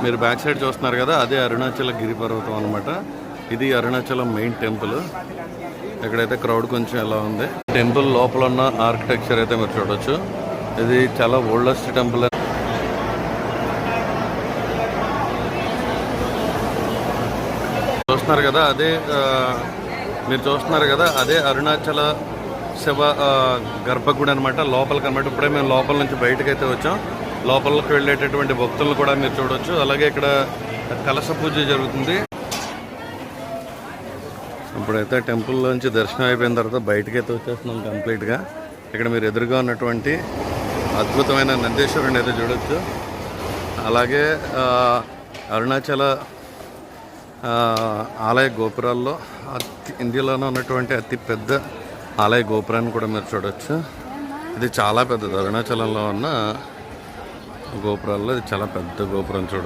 మీరు back side చూస్తున్నారు కదా, అదే అరుణాచల గిరి పర్వతం అనమాట. ఇది అరుణాచలం మెయిన్ టెంపుల్. ఇక్కడైతే క్రౌడ్ కొంచెం ఎలా ఉంది. టెంపుల్ లోపల ఉన్న ఆర్కిటెక్చర్ అయితే మీరు చూడొచ్చు. ఇది చాలా ఓల్డెస్ట్ టెంపుల్. చూస్తున్నారు కదా, మీరు చూస్తున్నారు కదా, అదే అరుణాచల శివ గర్భగుడి అనమాట. లోపలికి అనమాట. ఇప్పుడే మేము లోపల నుంచి బయటకు అయితే వచ్చాం. లోపలికి వెళ్ళేటటువంటి భక్తులను కూడా మీరు చూడొచ్చు. అలాగే ఇక్కడ కలశ పూజ జరుగుతుంది. ఇప్పుడైతే టెంపుల్ నుంచి దర్శనం అయిపోయిన తర్వాత బయటకైతే వచ్చేస్తున్నాం కంప్లీట్గా. ఇక్కడ మీరు ఎదురుగా ఉన్నటువంటి అద్భుతమైన నందేశ్వరుని అయితే చూడొచ్చు. అలాగే అరుణాచల ఆలయ గోపురాల్లో ఇండియాలోనే ఉన్నటువంటి అతి పెద్ద ఆలయ గోపురాన్ని కూడా మీరు చూడొచ్చు. ఇది చాలా పెద్దది. అరుణాచలంలో ఉన్న గోపురాల్లో ఇది చాలా పెద్ద గోపురం చూడొచ్చు.